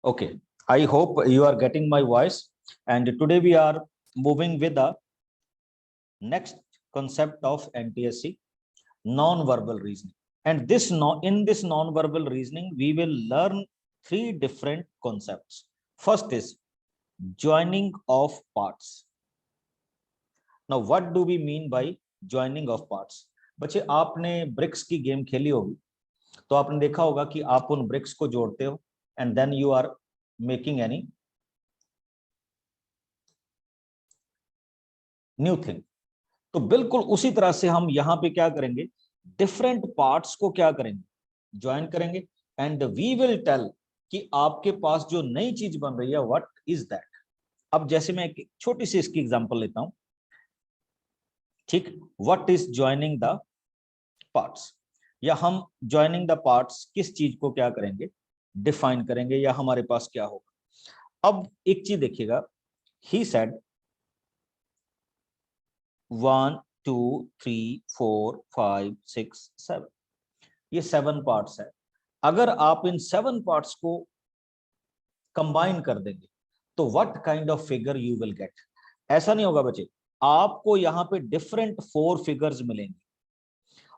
Okay, I hope you are getting my voice. And today we are moving with the next concept of NTSC, non-verbal reasoning. And in this non-verbal reasoning, we will learn three different concepts. First is joining of parts. Now, what do we mean by joining of parts? बच्चे आपने BRICS की game खेली होगी, तो आपने देखा होगा कि आप उन ब्रिक्स को जोड़ते हो and then you are making any new thing. तो बिल्कुल उसी तरह से हम यहाँ पे क्या करेंगे, डिफरेंट पार्ट्स को क्या करेंगे, ज्वाइन करेंगे एंड वी विल टेल कि आपके पास जो नई चीज बन रही है व्हाट इज दैट। अब जैसे मैं एक छोटी सी इसकी एग्जांपल लेता हूं, ठीक, what is joining the parts, या हम ज्वाइनिंग द पार्ट्स किस चीज को क्या करेंगे, डिफाइन करेंगे, या हमारे पास क्या होगा। अब एक चीज देखिएगा, ही सेड 1 2 3 4 5 6 7, ये 7 पार्ट्स है। अगर आप इन 7 पार्ट्स को कंबाइन कर देंगे तो what kind of figure you will gate. ऐसा नहीं होगा बच्चे, आपको यहाँ पे डिफरेंट 4 फिगर्स मिलेंगे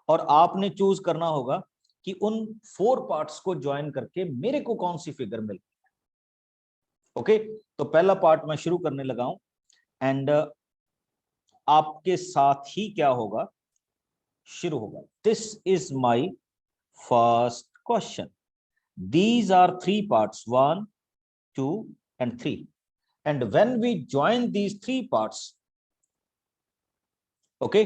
और आपने चूज करना होगा कि उन 4 पार्ट्स को ज्वाइन करके मेरे को कौन सी फिगर मिलती है। ओके, तो पहला पार्ट मैं शुरू करने लगा हूं एंड आपके साथ ही क्या होगा, शुरू होगा। This is my first question, these are 3 parts, 1 2 and 3, and when we join these 3 parts, okay,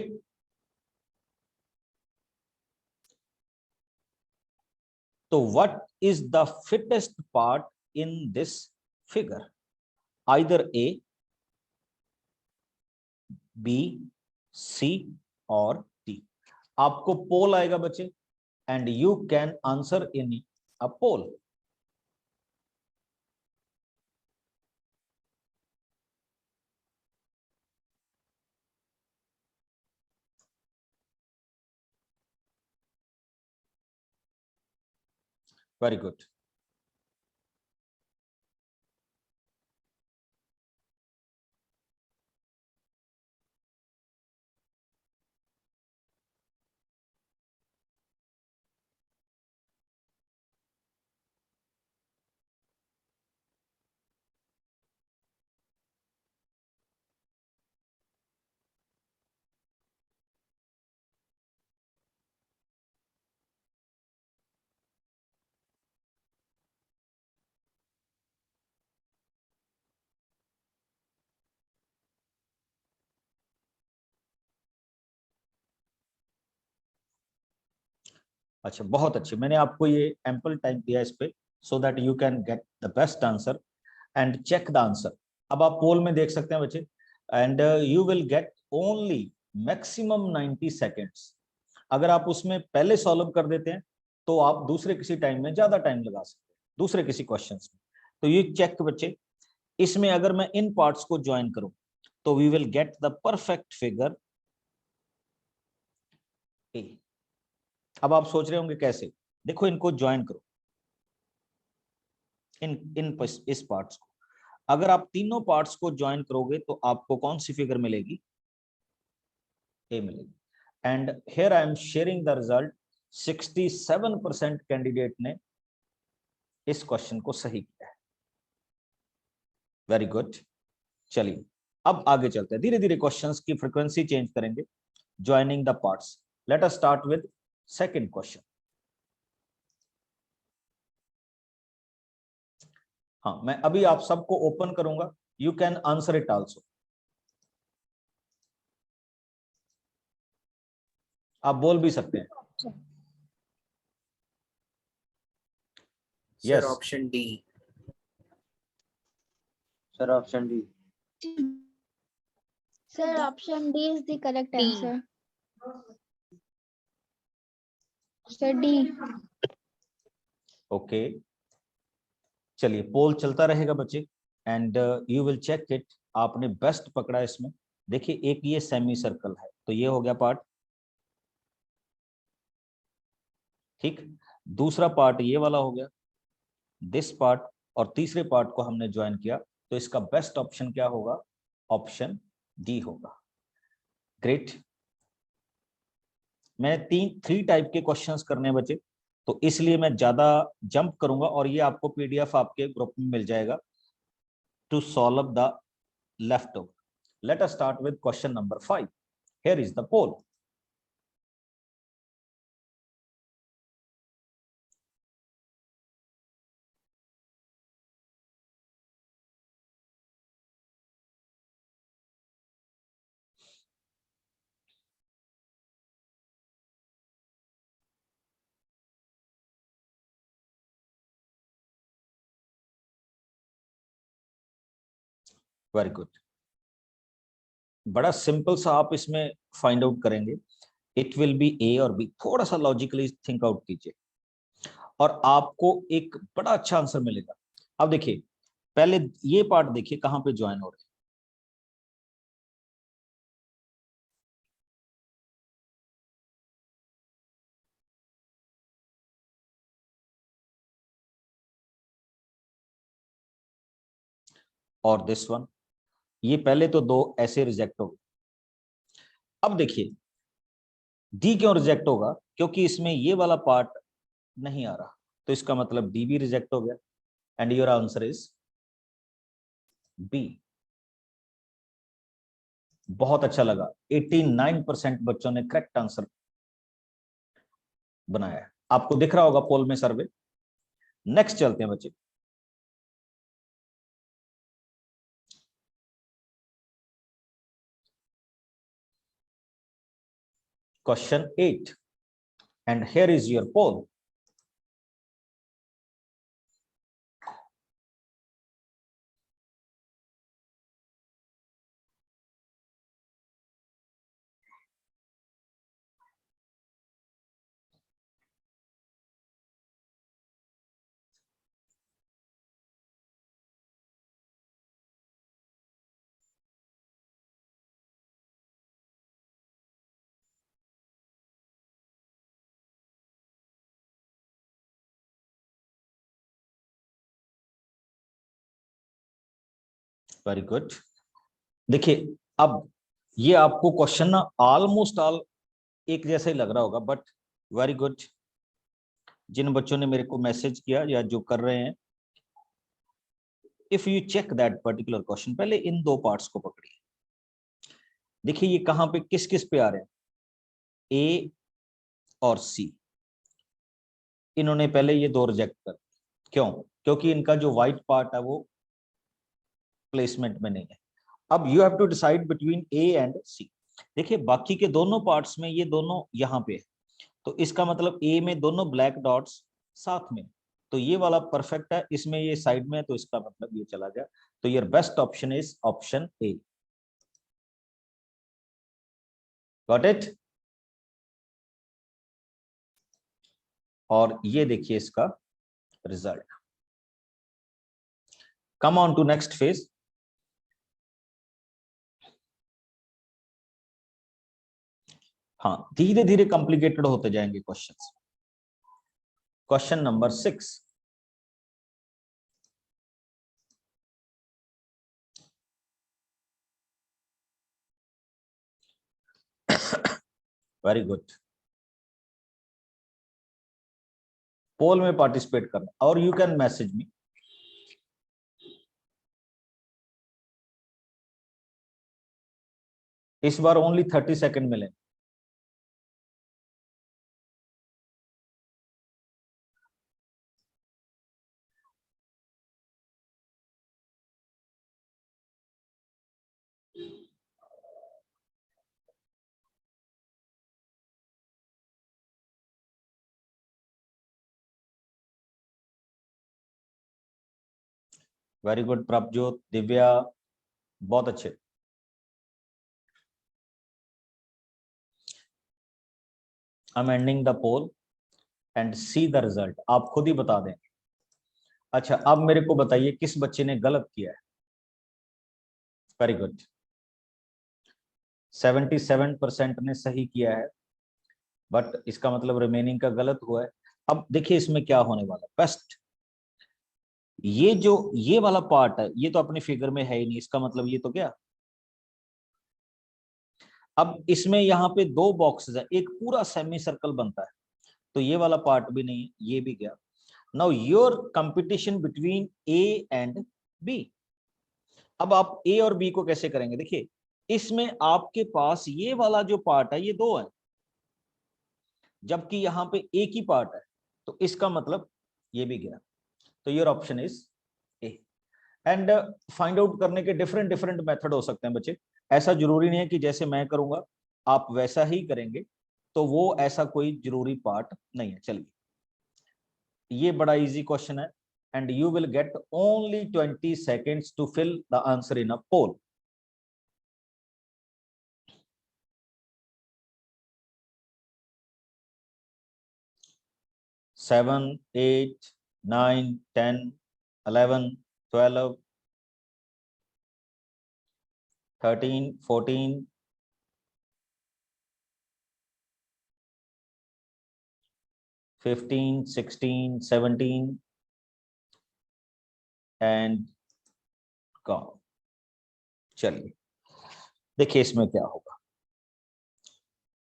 so what is the fittest part in this figure? Either A, B, C or D. आपको पोल आएगा बच्चे and you can answer in a poll. Very good. अच्छा, बहुत अच्छे, मैंने आपको ये ample time दिया इस पे so that you can get the best answer and check the answer. अब आप पोल में देख सकते हैं बच्चे and you will get only maximum 90 seconds. अगर आप उसमें पहले सॉल्व कर देते हैं तो आप दूसरे किसी टाइम में ज्यादा टाइम लगा सकते हैं, दूसरे किसी क्वेश्चन में। तो ये चेक बच्चे, इसमें अगर मैं इन पार्ट्स को ज्वाइन करूं तो we will get the perfect figure A. अब आप सोच रहे होंगे कैसे, देखो इनको ज्वाइन करो, इस पार्ट्स को। अगर आप तीनों पार्ट्स को ज्वाइन करोगे तो आपको कौन सी फिगर मिलेगी, ए मिलेगी। And here I am sharing the result, 67% candidate ने इस क्वेश्चन को सही किया है। वेरी गुड, चलिए अब आगे चलते हैं, धीरे धीरे क्वेश्चंस की फ्रीक्वेंसी चेंज करेंगे। Joining the parts, late us start with second question. हाँ, मैं अभी आप सबको ओपन करूंगा, you can answer it also. आप बोल भी सकते हैं। Sir, option D. Sir, option D. Sir, option D is the correct answer. Sir, D. Okay, चलिए पोल चलता रहेगा बच्चे and you will check it. आपने बेस्ट पकड़ा इसमें। देखिए एक ये सेमी सर्कल है, तो ये हो गया पार्ट, ठीक। दूसरा पार्ट ये वाला हो गया, दिस पार्ट, और तीसरे पार्ट को हमने ज्वाइन किया, तो इसका बेस्ट ऑप्शन क्या होगा? ऑप्शन डी होगा। ग्रेट। मैं 3 टाइप के क्वेश्चंस करने बचे, तो इसलिए मैं ज्यादा जंप करूंगा और ये आपको पीडीएफ आपके ग्रुप में मिल जाएगा to solve the left over. Let us start with question number 5। Here is the poll. Very good. बड़ा सिंपल सा आप इसमें फाइंड आउट करेंगे। इट विल बी ए और बी। थोड़ा सा लॉजिकली थिंक आउट कीजिए और आपको एक बड़ा अच्छा आंसर मिलेगा। अब देखिए, पहले ये पार्ट देखिए कहां पे ज्वाइन हो रहे हैं। और दिस वन, ये पहले तो 2 ऐसे रिजेक्ट हो गए। अब देखिए डी क्यों रिजेक्ट होगा? क्योंकि इसमें ये वाला पार्ट नहीं आ रहा, तो इसका मतलब डी भी रिजेक्ट हो गया। And your answer is B. बहुत अच्छा लगा, 89% बच्चों ने करेक्ट आंसर बनाया। आपको दिख रहा होगा पोल में सर्वे। नेक्स्ट चलते हैं बच्चे। Question 8 and here is your poll. Very good. देखिए अब ये आपको क्वेश्चन ना ऑलमोस्ट ऑल एक जैसा ही लग रहा होगा, बट वेरी गुड। जिन बच्चों ने मेरे को मैसेज किया या जो कर रहे हैं, if you check that particular question, पहले इन 2 पार्ट्स को पकड़िए। देखिए ये कहां पे किस किस पे आ रहे हैं, ए और सी। इन्होंने पहले ये 2 रिजेक्ट कर। क्यों? क्योंकि इनका जो व्हाइट पार्ट है वो प्लेसमेंट में नहीं है। अब you have to decide between A and C. देखिए बाकी के दोनों पार्ट्स में ये दोनों यहाँ पे है, तो इसका मतलब ए में दोनों ब्लैक डॉट्स साथ में, तो ये वाला परफेक्ट है। इसमें ये साइड में है, तो इसका मतलब ये चला गया। तो your best option is option A. Got it? और ये देखिए इसका रिजल्ट। Come on to next phase. हाँ, धीरे धीरे कॉम्प्लिकेटेड होते जाएंगे questions. Question number 6। Very good. Poll में पार्टिसिपेट करना और यू कैन मैसेज मी। इस बार ओनली 30 सेकेंड मिले। वेरी गुड प्रभजोत, दिव्या, बहुत अच्छे। I am ending the poll and see the result. आप खुद ही बता दें। अच्छा अब मेरे को बताइए किस बच्चे ने गलत किया है। वेरी गुड, 77% ने सही किया है, बट इसका मतलब रिमेनिंग का गलत हुआ है। अब देखिए इसमें क्या होने वाला। बेस्ट, ये वाला पार्ट है, ये तो अपने फिगर में है ही नहीं, इसका मतलब ये तो क्या, अब इसमें यहाँ पे दो बॉक्सेस है, एक पूरा सेमी सर्कल बनता है, तो ये वाला पार्ट भी नहीं है, ये भी गया। Now your competition between A and B. अब आप ए और बी को कैसे करेंगे, देखिए इसमें आपके पास ये वाला जो पार्ट है ये दो है, जबकि यहाँ पे एक ही पार्ट है, तो इसका मतलब ये भी गया। तो your option is a. And find out करने के डिफरेंट डिफरेंट मेथड हो सकते हैं बच्चे, ऐसा जरूरी नहीं है कि जैसे मैं करूंगा आप वैसा ही करेंगे, तो वो ऐसा कोई जरूरी पार्ट नहीं है। चलिए, ये बड़ा इजी क्वेश्चन है, and you will get only 20 seconds to fill the answer in a poll. Seven, 8, 9, 10, 11, 12, 13, 14, 15, 16, 17 and gone. चलिए देखिए इसमें क्या होगा,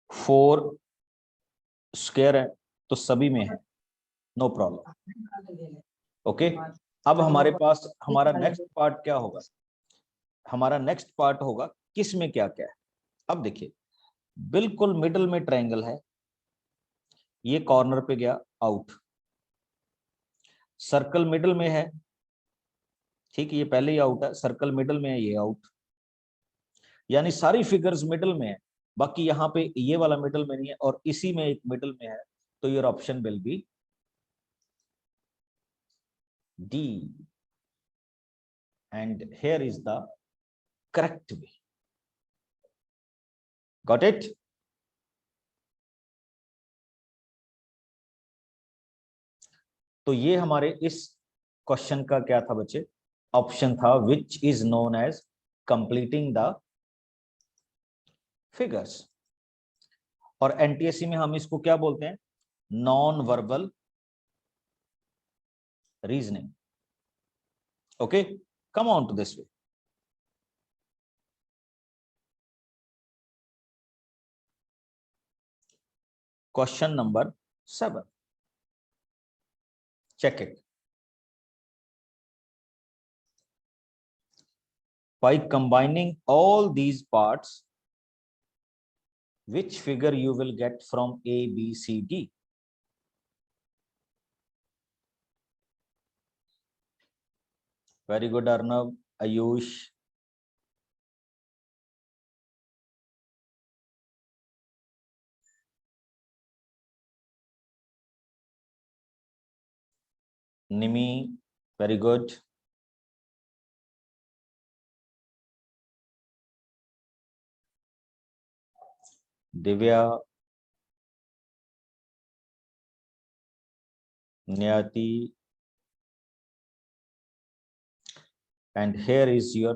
4 स्क्वायर है तो सभी में है, नो प्रॉब्लम। ओके, अब हमारे पास हमारा नेक्स्ट पार्ट क्या होगा, हमारा नेक्स्ट पार्ट होगा किस में क्या क्या है। अब देखिए बिल्कुल मिडल में ट्रायंगल है, ये कॉर्नर पे गया आउट, सर्कल मिडल में है, ठीक है ये पहले ही आउट है, सर्कल मिडल में है, ये आउट, यानी सारी फिगर्स मिडल में है, बाकी यहाँ पे ये वाला मिडल में नहीं है और इसी में एक मिडल में है, तो your option will be D, and here is the correct way. Got it? तो ये हमारे इस क्वेश्चन का क्या था बच्चे, ऑप्शन था which is known as completing the figures, और एनटीएससी में हम इसको क्या बोलते हैं, non verbal reasoning. Okay, come on to this way. Question number 7, check it. By combining all these parts, which figure you will get from A, B, C, D? Very good, Arnav, Ayush. Nimi, very good. Divya, Nyati, and here is your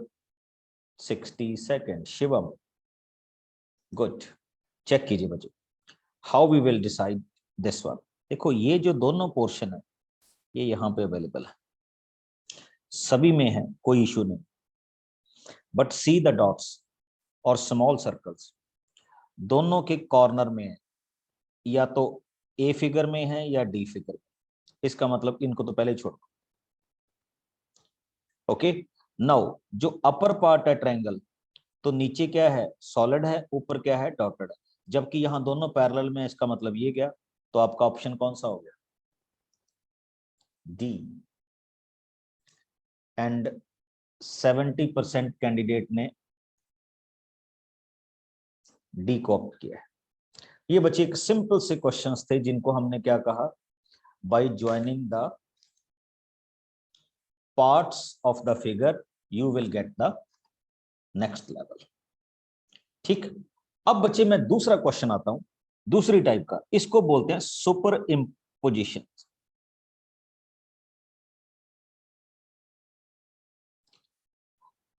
60 seconds. Shivam, good. Check कीजिए बच्चों, how we will decide this one. देखो ये जो दोनों portion है ये यहाँ पे अवेलेबल है, सभी में है, कोई इशू नहीं, बट सी द डॉट्स और स्मॉल सर्कल्स दोनों के कॉर्नर में है, या तो ए फिगर में है या डी फिगर में, इसका मतलब इनको तो पहले छोड़ो। ओके, नाउ जो अपर पार्ट है ट्रायंगल, तो नीचे क्या है, सॉलिड है, ऊपर क्या है, डॉटेड है, जबकि यहाँ दोनों पैरेलल में, इसका मतलब ये गया, तो आपका ऑप्शन कौन सा हो गया, डी। एंड 70% कैंडिडेट ने डी को ऑप्ट किया है। ये बच्चे एक सिंपल से क्वेश्चंस थे जिनको हमने क्या कहा, by joining the parts of the figure you will get the next level. ठीक, अब बच्चे मैं दूसरा क्वेश्चन आता हूं, दूसरी टाइप का, इसको बोलते हैं super imposition.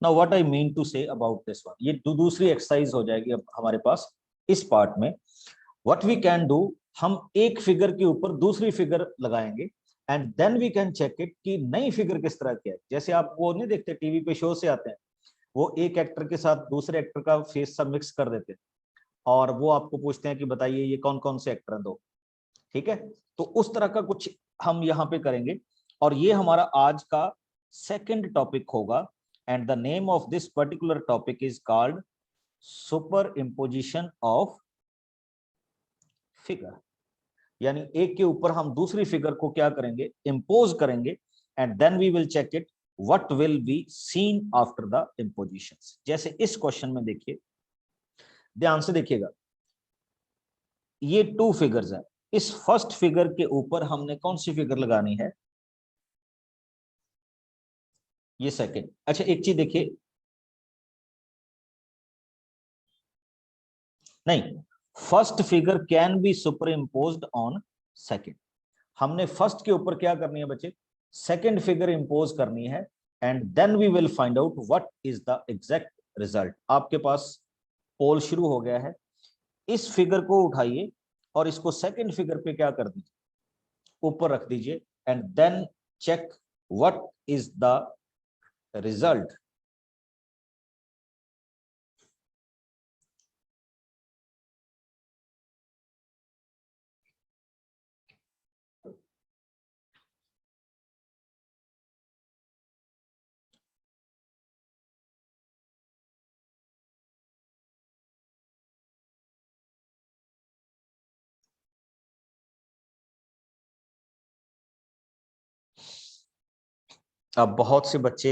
Now what I mean to say about this one, ये दूसरी एक्सरसाइज हो जाएगी अब हमारे पास इस पार्ट में। व्हाट वी कैन डू, हम एक फिगर के ऊपर दूसरी फिगर लगाएंगे, and then we can check it कि नई फिगर किस तरह की है। जैसे आप वो नहीं देखते टीवी पे शो से आते हैं, वो एक एक्टर के साथ दूसरे एक्टर का फेस सब मिक्स कर देते हैं और वो आपको पूछते हैं कि बताइए ये कौन कौन से एक्टर हैं दो, ठीक है। तो उस तरह का कुछ हम यहाँ पे करेंगे और ये हमारा आज का सेकंड टॉपिक होगा and the name of this particular topic is called super imposition of figure. यानी एक के ऊपर हम दूसरी फिगर को क्या करेंगे, इंपोज करेंगे and then we will check it what will be seen after the imposition. जैसे इस क्वेश्चन में देखिए, ध्यान से देखिएगा, ये टू फिगर्स है। इस फर्स्ट फिगर के ऊपर हमने कौन सी फिगर लगानी है, ये सेकंड। अच्छा एक चीज देखिए, नहीं, first figure can be super imposed on second. हमने फर्स्ट के ऊपर क्या करनी है बच्चे, सेकंड फिगर इंपोज करनी है and then we will find out what is the exact result. आपके पास पोल शुरू हो गया है, इस फिगर को उठाइए और इसको सेकंड फिगर पे क्या कर दीजिए, ऊपर रख दीजिए and then check what is the result. अब बहुत से बच्चे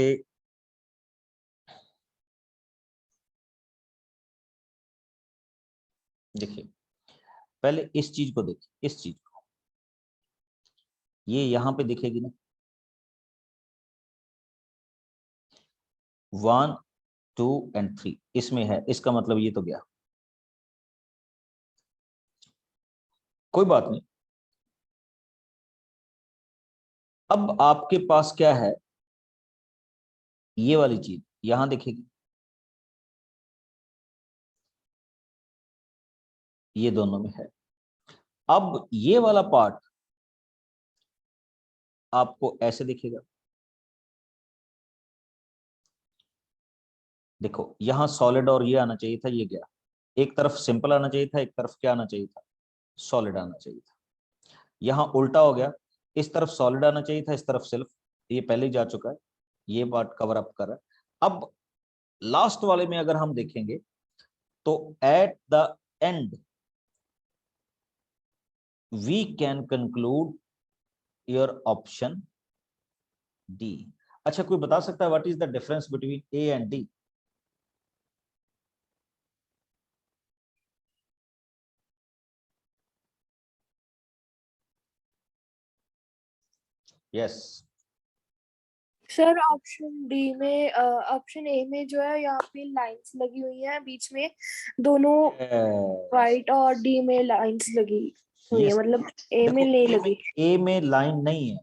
देखिए, पहले इस चीज को देखिए, इस चीज को, ये यहां पे दिखेगी ना 1 2 एंड 3 इसमें है, इसका मतलब ये तो गया, कोई बात नहीं। अब आपके पास क्या है, ये वाली चीज यहां दिखेगी, ये दोनों में है। अब ये वाला पार्ट आपको ऐसे दिखेगा, देखो यहां सॉलिड और ये आना चाहिए था, ये गया। एक तरफ सिंपल आना चाहिए था, एक तरफ क्या आना चाहिए था, सॉलिड आना चाहिए था। यहां उल्टा हो गया, इस तरफ सॉलिड आना चाहिए था, इस तरफ सिर्फ, ये पहले ही जा चुका है, ये पार्ट कवर अप कर रहा है। अब लास्ट वाले में अगर हम देखेंगे तो at the end we can conclude your option D. अच्छा कोई बता सकता है what is the difference between A and D? Yes, sir option D में ऑप्शन ए में जो है यहाँ पे लाइंस लगी हुई हैं बीच में, दोनों राइट, और डी में लाइंस लगी हुई है, मतलब ए में नहीं लगी। ए में लाइन नहीं है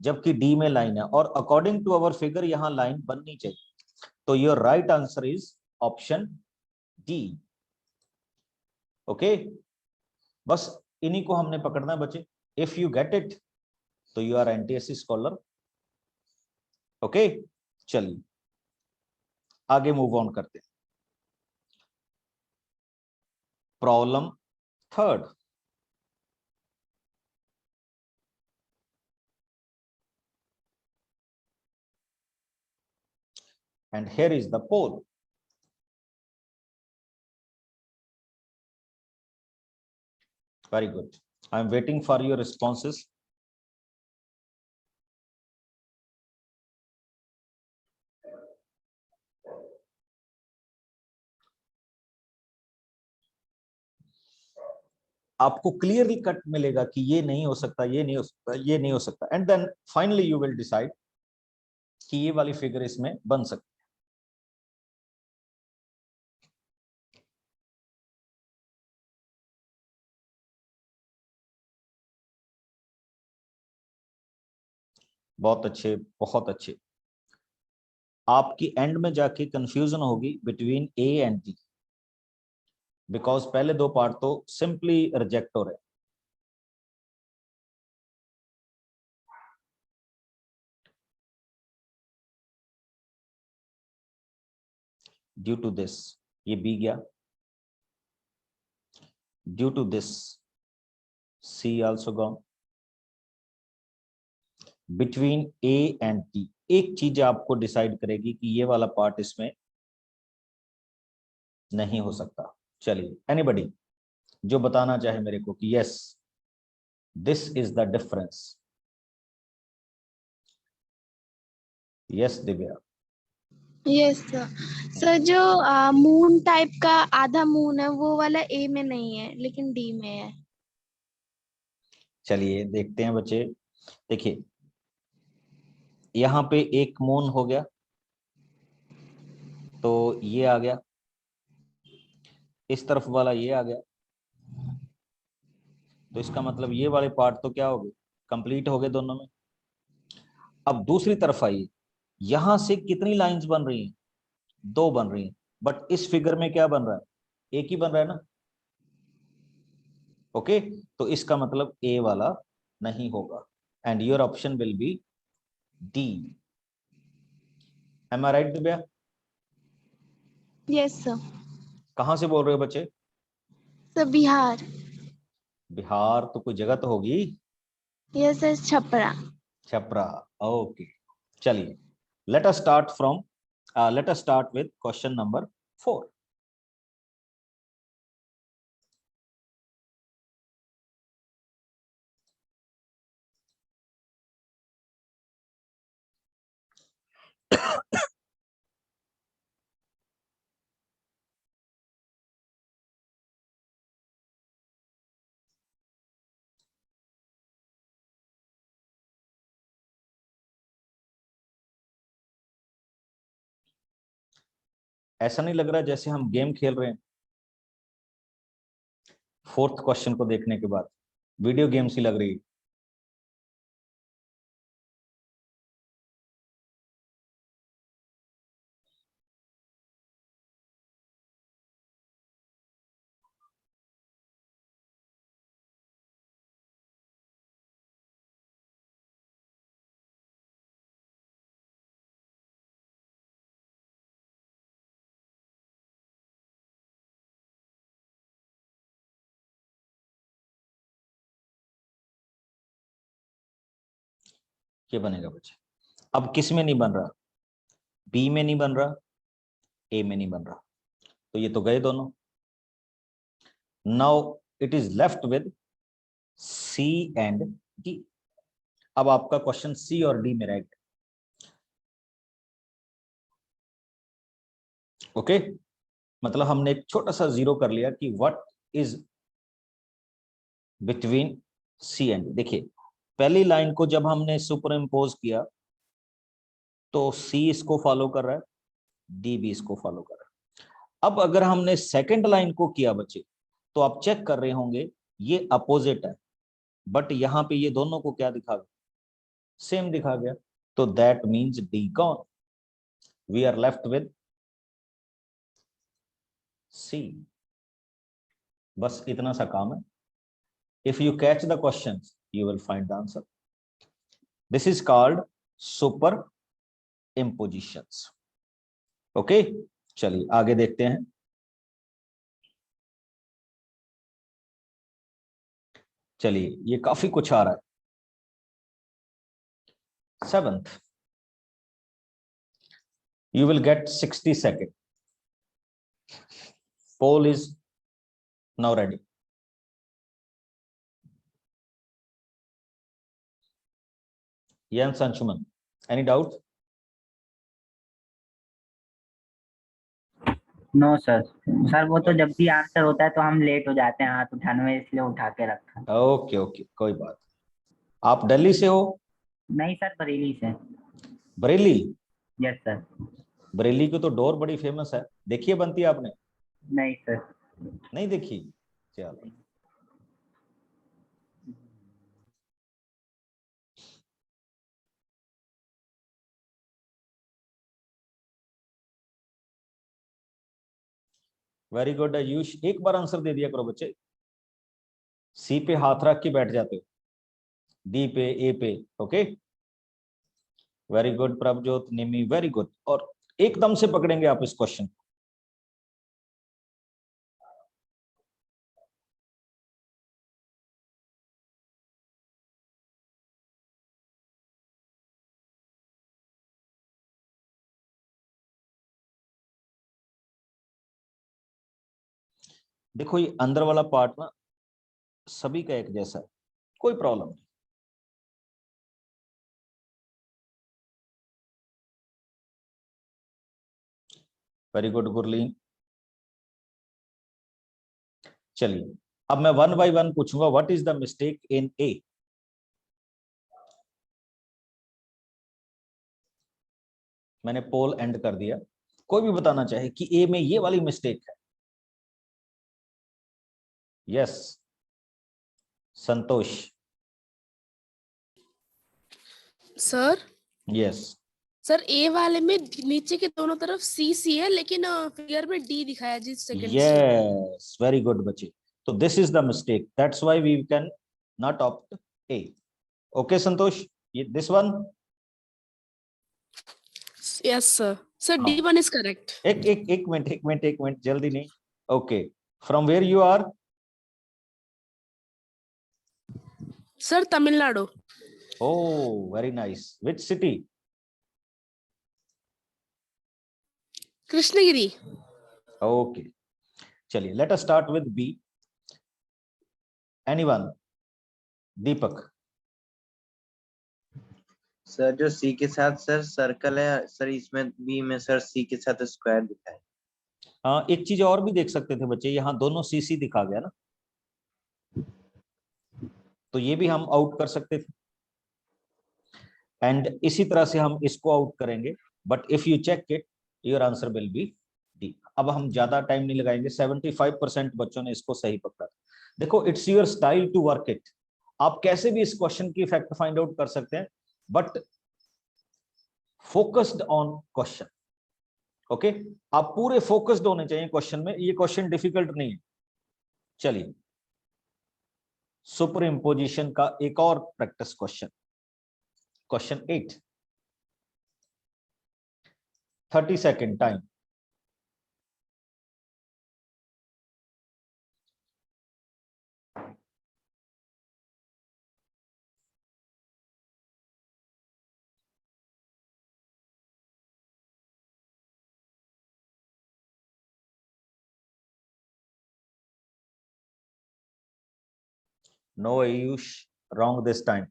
जबकि डी में लाइन है, और अकॉर्डिंग टू अवर फिगर यहाँ लाइन बननी चाहिए। तो your right answer is option D. Okay, बस इन्हीं को हमने पकड़ना है बच्चे। इफ यू गेट इट तो you are NTSC scholar. Okay, चलिए आगे मूव ऑन करते हैं। Problem third, and here is the pole. Very good. I am waiting for your responses. आपको क्लियरली कट मिलेगा कि ये नहीं हो सकता, ये नहीं हो सकता, ये नहीं हो सकता, and then finally you will decide कि ये वाली फिगर इसमें बन सकती है। बहुत अच्छे, बहुत अच्छे। आपकी एंड में जाके कंफ्यूजन होगी between A and D, because पहले दो पार्ट तो सिंपली रिजेक्ट हो रहे हैं। ड्यू टू दिस, ये बी गया, due to this C also gone, between A and T. एक चीज आपको डिसाइड करेगी कि ये वाला पार्ट इसमें नहीं हो सकता। चलिए, एनीबडी जो बताना चाहे मेरे को कि yes this is the difference. Yes Divya. Yes sir. Sir जो मून टाइप का आधा मून है वो वाला ए में नहीं है लेकिन डी में है। चलिए देखते हैं बच्चे। देखिए यहाँ पे एक मून हो गया, तो ये आ गया, इस तरफ वाला ये आ गया, तो इसका मतलब ये वाले पार्ट तो क्या हो गए, कंप्लीट हो गए दोनों में। अब दूसरी तरफ आइए, यहां से कितनी लाइंस बन रही हैं, 2 बन रही हैं, बट इस फिगर में क्या बन रहा है, एक ही बन रहा है ना। ओके, तो इसका मतलब ए वाला नहीं होगा, and your option will be D. Am I right Divya? Yes sir. कहां से बोल रहे हो बच्चे? सर बिहार। बिहार तो कोई जगह तो होगी। Yes sir, Chhapra. Chhapra, okay. चलिए, let us start with question number 4. ऐसा नहीं लग रहा जैसे हम गेम खेल रहे हैं? 4th क्वेश्चन को देखने के बाद वीडियो गेम सी लग रही है। ये बनेगा बच्चे। अब किस में नहीं बन रहा, बी में नहीं बन रहा, ए में नहीं बन रहा, तो ये तो गए दोनों। Now it is left with C and D. अब आपका क्वेश्चन सी और डी में रह गया। ओके, मतलब हमने एक छोटा सा जीरो कर लिया कि what is between C and D. देखिए पहली लाइन को जब हमने सुपर इम्पोज किया तो सी इसको फॉलो कर रहा है, डी भी इसको फॉलो कर रहा है। अब अगर हमने सेकंड लाइन को किया बच्चे, तो आप चेक कर रहे होंगे ये अपोजिट है, बट यहां पे ये दोनों को क्या दिखा गया, सेम दिखा गया, तो that means D gone. We are left with C. बस इतना सा काम है। If you catch the question you will find the answer. This is called super impositions. Okay, चलिए आगे देखते हैं। चलिए ये काफी कुछ आ रहा है। 7th, you will get 60 seconds. Poll is now ready. Jens Anshuman, any doubt? No sir. Sir वो तो जब भी आंसर होता है तो हम लेट हो जाते हैं हाथ उठाने में, इसलिए उठा के रखा। ओके ओके, कोई बात। आप दिल्ली से हो? नहीं सर, बरेली से। बरेली? Yes sir. बरेली की तो डोर बड़ी फेमस है, देखिए बनती है आपने? नहीं सर। नहीं देखी? चलो वेरी गुड आयुष, एक बार आंसर दे दिया करो बच्चे। सी पे हाथ रख के बैठ जाते हो, डी पे, ए पे। ओके, वेरी गुड प्रभजोत, निमी, वेरी गुड। और एकदम से पकड़ेंगे आप इस क्वेश्चन। देखो ये अंदर वाला पार्ट ना सभी का एक जैसा है, कोई प्रॉब्लम नहीं। Very good Gurleen. चलिए अब मैं 1 बाय 1 पूछूंगा, what is the mistake in A. मैंने पोल एंड कर दिया, कोई भी बताना चाहे कि ए में ये वाली मिस्टेक है। यस संतोष। सर यस सर ए वाले में नीचे के दोनों तरफ सी सी है, लेकिन फिगर में डी दिखाया जी सेकंड से। यस वेरी गुड बच्चे, तो this is the mistake, that's why we can not opt A. Okay Santosh, ये this one. Yes sir, sir D one is correct. एक मिनट जल्दी नहीं। Okay, from where you are? Sir Tamil Nadu. Oh, very nice. Which city? Krishnagiri. Okay. चलिए, let us start with B. Anyone? Deepak. Sir जो C के साथ sir circle है sir, इसमें B में सर सी के साथ स्क्वायर दिखा है। हाँ, एक चीज और भी देख सकते थे बच्चे, यहाँ दोनों सीसी दिखा गया ना, तो ये भी हम आउट कर सकते थे। एंड इसी तरह से हम इसको आउट करेंगे, but if you check it your answer will be D. अब हम ज्यादा टाइम नहीं लगाएंगे, 75% बच्चों ने इसको सही पकड़ा। देखो it's your style to work it, आप कैसे भी इस क्वेश्चन की फैक्ट फाइंड आउट कर सकते हैं, but focused on question. Okay, आप पूरे फोकस्ड होने चाहिए क्वेश्चन में, ये क्वेश्चन डिफिकल्ट नहीं है। चलिए सुपर इम्पोजिशन का एक और practice question, question 8। 30 second time. No Ayush, wrong this time.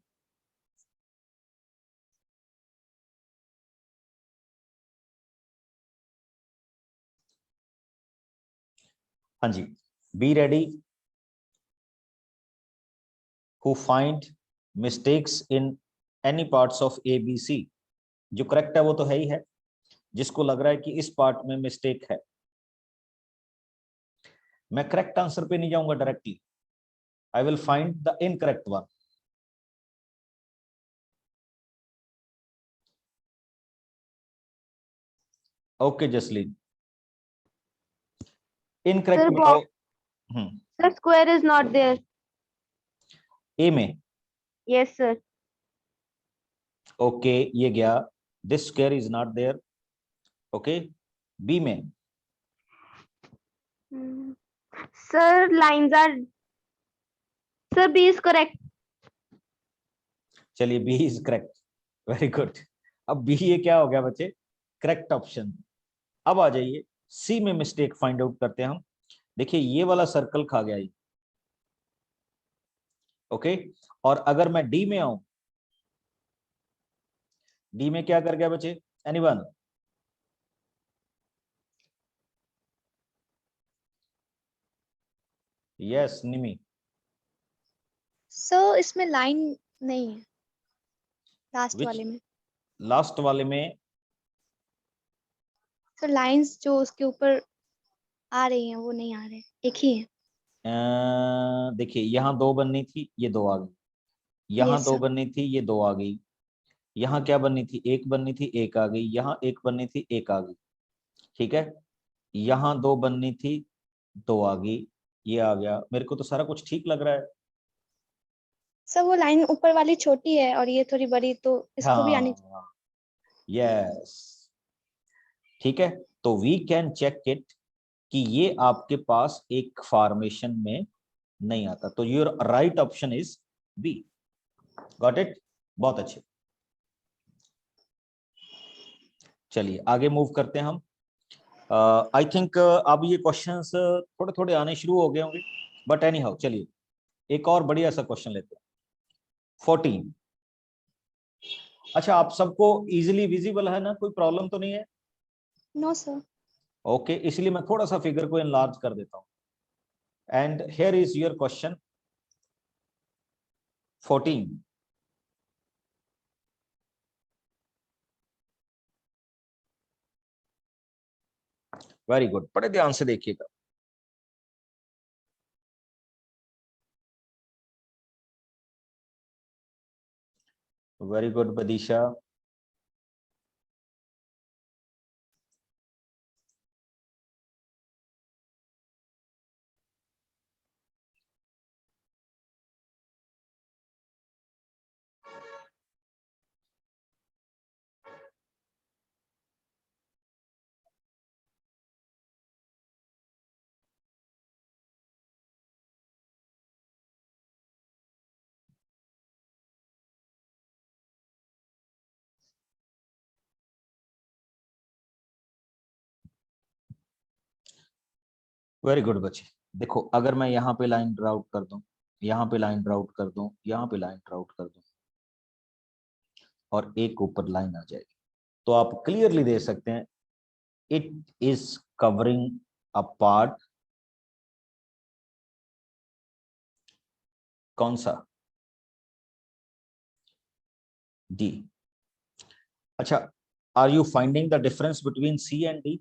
हाँ जी, be ready. Who find mistakes in any parts of A, B, C? जो करेक्ट है वो तो है ही है, जिसको लग रहा है कि इस पार्ट में मिस्टेक है, मैं करेक्ट आंसर पे नहीं जाऊंगा directly, I will find the incorrect one. Okay Jasleen, incorrect बताओ। Sir, square is not there. A में Yes, sir. ओके ये गया, this square is not there. Okay, B में Sir, lines are. Sir, B is correct. चलिए B is correct, very good. अब B ये क्या हो गया बच्चे, करेक्ट ऑप्शन। अब आ जाइए सी में मिस्टेक फाइंड आउट करते हैं हम। देखिए ये वाला सर्कल खा गया ये, ओके, और अगर मैं डी में आऊं, डी में क्या कर गया बच्चे, एनीवन? यस निमी। सर इसमें लाइन नहीं है लास्ट Which? वाले में। लास्ट वाले में सर लाइंस जो उसके ऊपर आ रही हैं वो नहीं आ रहे, एक ही है। देखिए यहाँ 2 बननी थी, ये 2 आ गई, यहाँ Yes, 2 sir. बननी थी, ये 2 आ गई, यहाँ क्या बननी थी, 1 बननी थी, 1 आ गई, यहाँ 1 बननी थी, 1 आ गई, ठीक है, यहाँ 2 बननी थी, 2 आ गई, ये आ गया। मेरे को तो सारा कुछ ठीक लग रहा है। सर वो लाइन ऊपर वाली छोटी है और ये थोड़ी बड़ी, तो इसको भी आनी चाहिए। यस ठीक है, तो वी कैन चेक इट कि ये आपके पास एक फॉर्मेशन में नहीं आता, तो your right option is B. Got it, बहुत अच्छे। चलिए आगे मूव करते हैं हम। आई थिंक अब ये क्वेश्चंस थोड़े थोड़े आने शुरू हो गए होंगे, बट एनी हाउ चलिए एक और बढ़िया सा क्वेश्चन लेते हैं। 14। अच्छा, आप सबको इजीली विजिबल है ना, कोई प्रॉब्लम तो नहीं है? No sir. ओके, इसलिए मैं थोड़ा सा फिगर को एनलार्ज कर देता हूं। And here is your question 14। Very good, बड़े ध्यान से देखिएगा। Very good Badisha. Very good बच्चे, देखो अगर मैं यहाँ पे लाइन ड्राउट कर दूं, यहाँ पे लाइन ड्राउट कर दूं, यहाँ पे लाइन ड्राउट कर दूं और एक ऊपर लाइन आ जाएगी, तो आप क्लियरली देख सकते हैं it is covering a part. कौन सा? डी। अच्छा, are you finding the difference between C and D?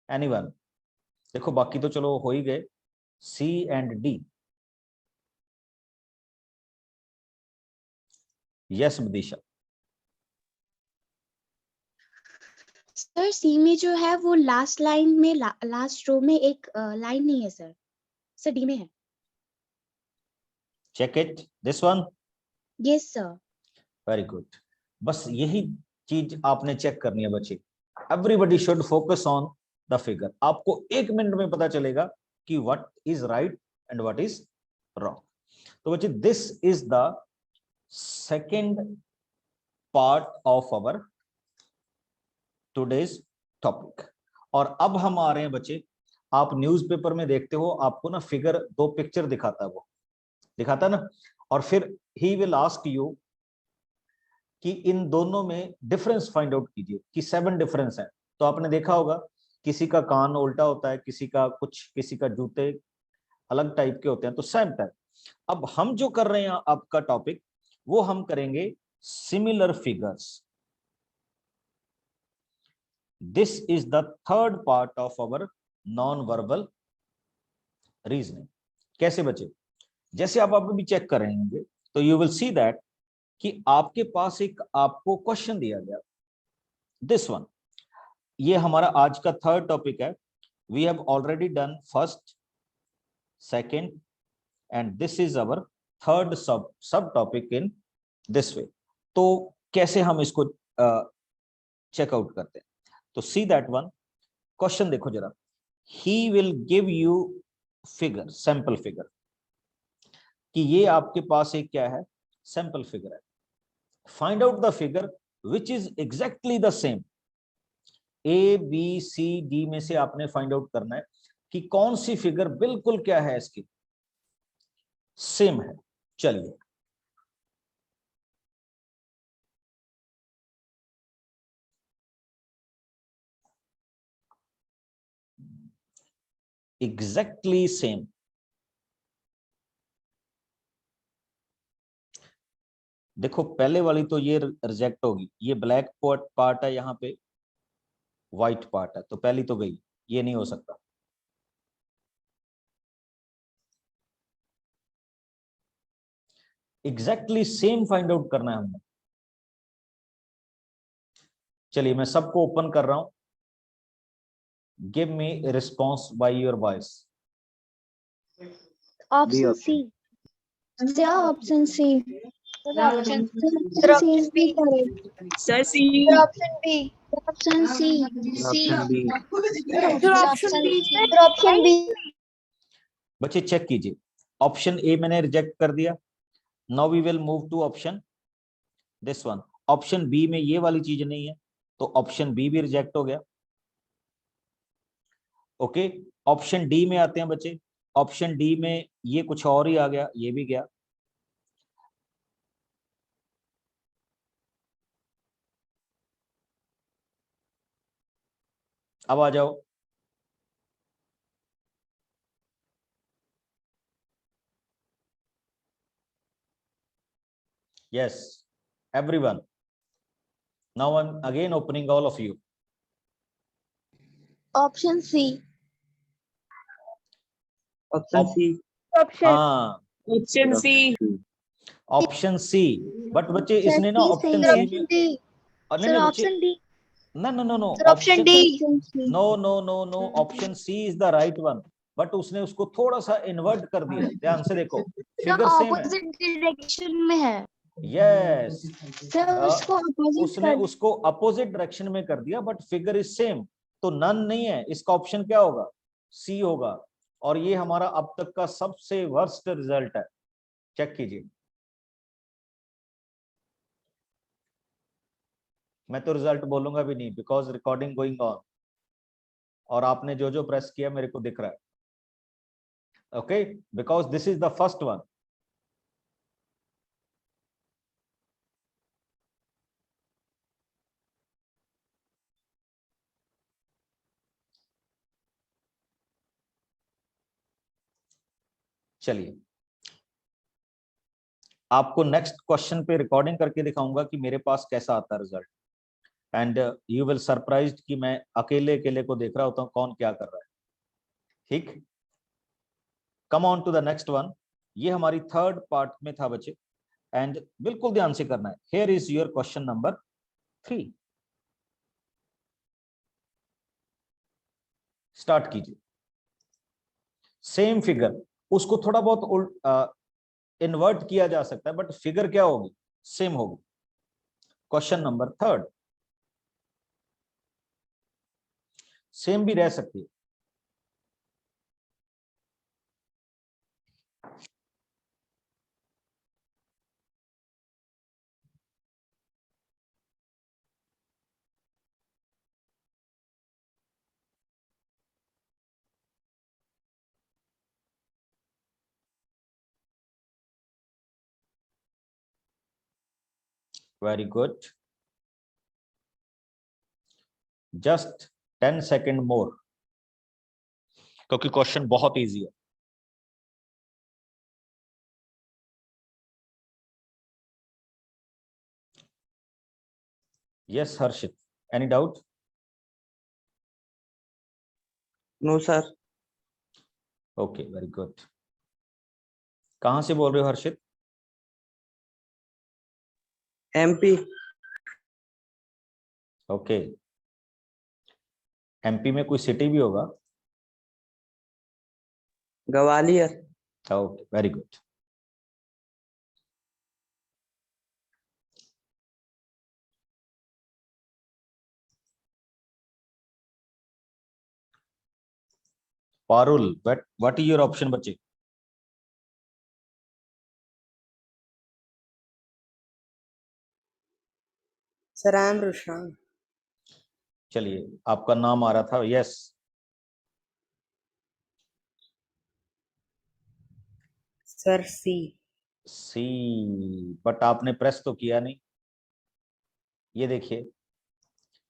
Anyone? देखो बाकी तो चलो हो ही गए, C and D. Yes Madisha. Sir C में जो है वो लास्ट लाइन में लास्ट रो में एक लाइन नहीं है सर। सर डी में है। Check it, this one. Yes sir. Very good, बस यही चीज आपने चेक करनी है बच्चे। Everybody should focus on the figure. आपको 1 मिनट में पता चलेगा कि what is right and what is wrong. तो बच्चे this is the second part of our today's topic. और अब हम आ रहे हैं बच्चे, आप न्यूज़पेपर में देखते हो आपको ना फिगर 2 पिक्चर दिखाता है, वो दिखाता है ना, और फिर ही विल आस्क यू कि इन दोनों में डिफरेंस फाइंड आउट कीजिए कि 7 डिफरेंस है। तो आपने देखा होगा किसी का कान उल्टा होता है, किसी का कुछ, किसी का जूते अलग टाइप के होते हैं, तो सेम टाइप। अब हम जो कर रहे हैं आपका टॉपिक, वो हम करेंगे similar figures. This is the third part of our non verbal reasoning. कैसे बचे? जैसे आप अभी चेक कर रहे होंगे तो यू विल सी दैट कि आपके पास एक आपको क्वेश्चन दिया गया, दिस वन। ये हमारा आज का थर्ड टॉपिक है। We have already done first, second and this is our third sub topic in this way. तो कैसे हम इसको चेकआउट करते हैं? तो सी दैट वन क्वेश्चन देखो जरा। He will give you figure, sample figure, कि ये आपके पास एक क्या है, सैंपल फिगर है। Find out the figure which is exactly the same. A B C D में से आपने फाइंड आउट करना है कि कौन सी फिगर बिल्कुल क्या है, इसकी सेम है। चलिए एग्जैक्टली सेम। देखो पहले वाली तो ये रिजेक्ट होगी, ये ब्लैक पार्ट है, यहाँ पे व्हाइट पार्ट है, तो पहली तो गई, ये नहीं हो सकता। एग्जैक्टली सेम फाइंड आउट करना है हमने। चलिए मैं सबको ओपन कर रहा हूं, give me response by your voice. Option C. Option C. Option B. Sir C. Option B. Option C. Option B. Option B. बच्चे चेक कीजिए, ऑप्शन ए मैंने रिजेक्ट कर दिया। Now we will move to option this one. Option B में ये वाली चीज नहीं है, तो तो ऑप्शन बी भी रिजेक्ट हो गया। ओके, ऑप्शन डी में आते हैं बच्चे। ऑप्शन डी में ये कुछ और ही आ गया, ये भी गया। अब आ जाओ, yes everyone, now I'm again opening all of you. Option C. Option C. हाँ, option C. Option C. But बच्चे सर इसने ना डी ऑप्शन सही सी है। में, डी नहीं सर नहीं बच्चे, option D no no no no, sir option D no no no no, option C is the right one, but उसने उसको थोड़ा सा इन्वर्ट कर दिया। ध्यान से देखो, फिगर सेम है। ऑपोजिट डायरेक्शन में है। यस, सर उसको opposite उसने कर- उसको अपोजिट डायरेक्शन में कर दिया, बट फिगर इज सेम, तो नन नहीं है। इसका ऑप्शन क्या होगा? सी होगा। और ये हमारा अब तक का सबसे वर्स्ट रिजल्ट है। चेक कीजिए, मैं तो रिजल्ट बोलूंगा भी नहीं, बिकॉज रिकॉर्डिंग गोइंग ऑन, और आपने जो जो प्रेस किया मेरे को दिख रहा है। Okay, because this is the first one. चलिए, आपको नेक्स्ट क्वेश्चन पे रिकॉर्डिंग करके दिखाऊंगा कि मेरे पास कैसा आता है result, and you will surprised कि मैं अकेले अकेले को देख रहा होता हूं कौन क्या कर रहा है। ठीक, come on to the next one. ये हमारी थर्ड पार्ट में था बच्चे, एंड बिल्कुल ध्यान से करना है। Here is your question number 3। Start कीजिए। सेम फिगर, उसको थोड़ा बहुत इन्वर्ट किया जा सकता है, बट फिगर क्या होगी? सेम होगी। क्वेश्चन नंबर 3 सेम भी रह सकती है। Very good, just 10 second more, क्योंकि क्वेश्चन बहुत इजी है। Yes Harshit, any doubt? No sir. Okay, very good. कहां से बोल रहे हो हर्षित? एमपी। ओके, एमपी में कोई सिटी भी होगा? Gwalior. Okay, very good. Parul, what is your option बच्चे? Sir I am Rushan. चलिए, आपका नाम आ रहा था, yes. Sir C. C, but आपने प्रेस तो किया नहीं। ये देखिए,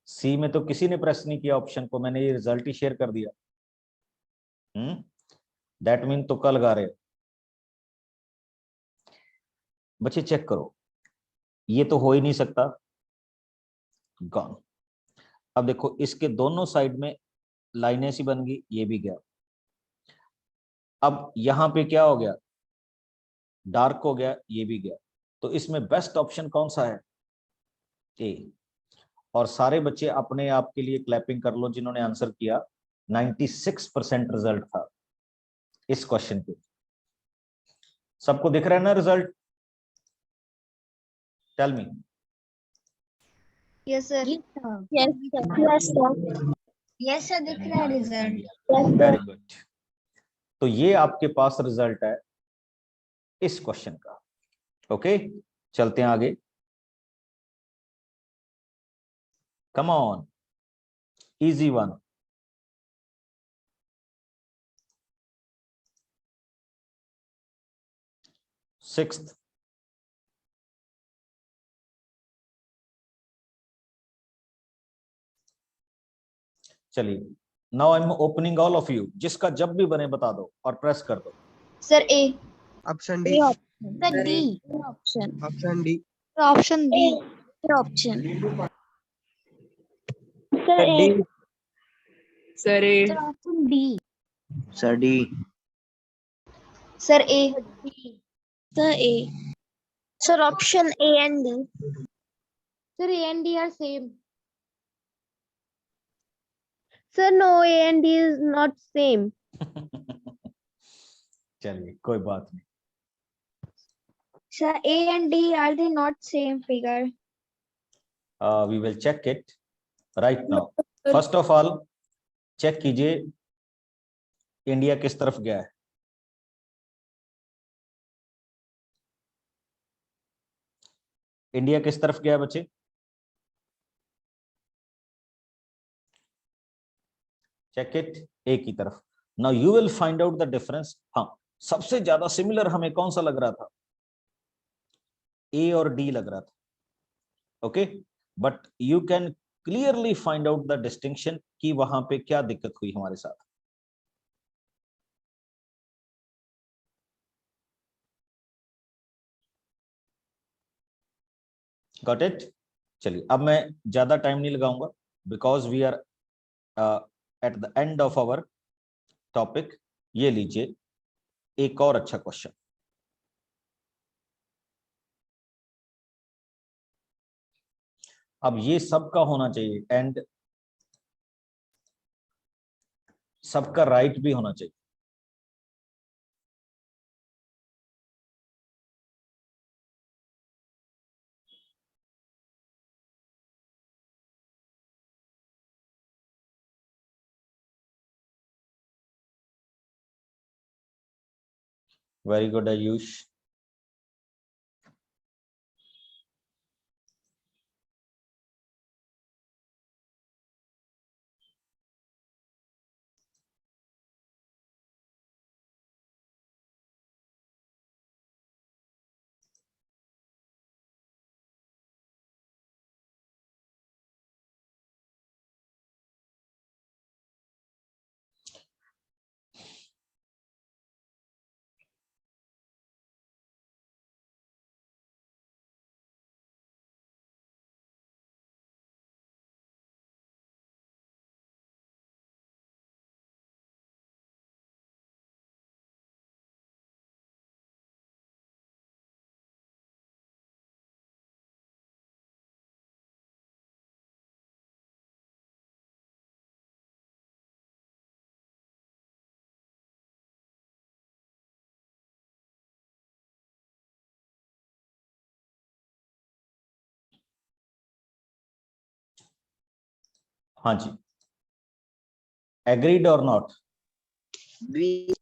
सी में तो किसी ने प्रेस नहीं किया ऑप्शन को, मैंने ये रिजल्ट ही शेयर कर दिया। दैट मीन तुक्का लगा रहे हो बच्चे। चेक करो, ये तो हो ही नहीं सकता। गॉन। अब देखो, इसके दोनों साइड में लाइनें सी बन गई, ये भी गया। अब यहां पे क्या हो गया? डार्क हो गया, ये भी गया। तो इसमें बेस्ट ऑप्शन कौन सा है? ए। और सारे बच्चे अपने आप के लिए क्लैपिंग कर लो जिन्होंने आंसर किया। 96% रिजल्ट था इस क्वेश्चन पे। सबको दिख रहा है ना result? Tell me. Yes sir yes sir दिख रहा है रिजल्ट। Very good. तो ये आपके पास रिजल्ट है इस क्वेश्चन का। ओके, चलते हैं आगे। Come on, easy one. Sixth. चलिए, now I am opening all of you, जिसका जब भी बने बता दो और प्रेस कर दो। Sir A. Option D. Sir D option option D. Option B. Option sir A. Sir A. Sir option D sir D. Sir A. Sir A sir option A and D. Sir A and D are same sir no, A and D is not same. चलिए, कोई बात नहीं। Sir A and D are they not same figure. We will check it right now. First of all check कीजिए India किस तरफ गया है। India किस तरफ गया है बच्चे? चेक इट, ए की तरफ। Now you will find out the difference. हाँ, सबसे ज्यादा सिमिलर हमें कौन सा लग रहा था? ए और डी लग रहा था। Okay, but you can clearly find out the distinction कि वहां पे क्या दिक्कत हुई हमारे साथ। Got it? चलिए, अब मैं ज्यादा टाइम नहीं लगाऊंगा because we are at the end of our topic. ये लीजिए एक और अच्छा क्वेश्चन। अब ये सबका होना चाहिए एंड सबका राइट भी होना चाहिए। Very good Ayush. हाँ जी, एग्रीड और not? B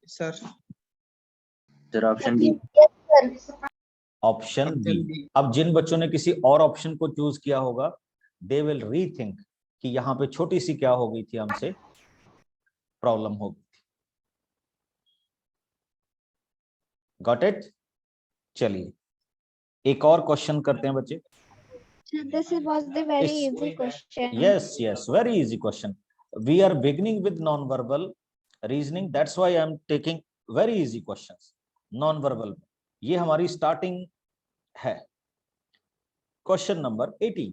sir. Sir option B. Option B. अब जिन बच्चों ने किसी और ऑप्शन को चूज किया होगा दे विल रीथिंक कि यहाँ पे छोटी सी क्या हो गई थी, हमसे प्रॉब्लम हो गई थी। Got it? चलिए एक और क्वेश्चन करते हैं बच्चे। This was the very easy question. Yes, yes, very easy question. We are beginning with non-verbal reasoning. That's why I'm taking very easy questions. Non-verbal, ये हमारी starting है। Question number 18.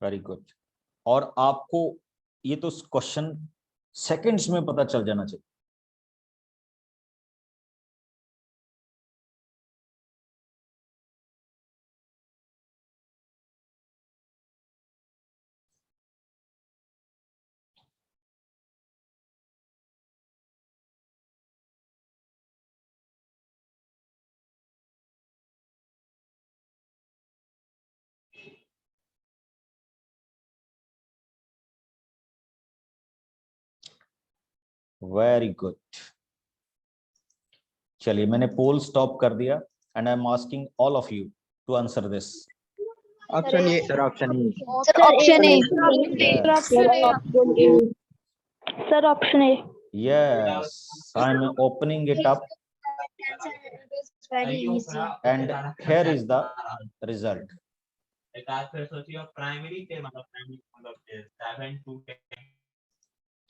Very good. और आपको ये तो क्वेश्चन सेकंड्स में पता चल जाना चाहिए। Very good. चलिए मैंने पोल स्टॉप कर दिया and I am asking all of you to answer this. Option A. Sir option E. Option A. Sir option A. Yes, I'm opening it up and here is the result.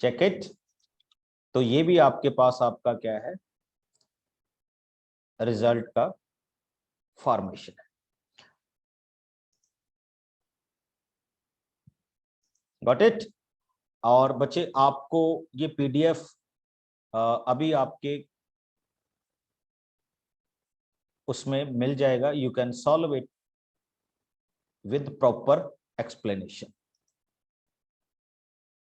Check it. तो ये भी आपके पास आपका क्या है, result का formation है। Got it. और बच्चे आपको ये पीडीएफ अभी आपके उसमें मिल जाएगा, you can solve it with proper explanation.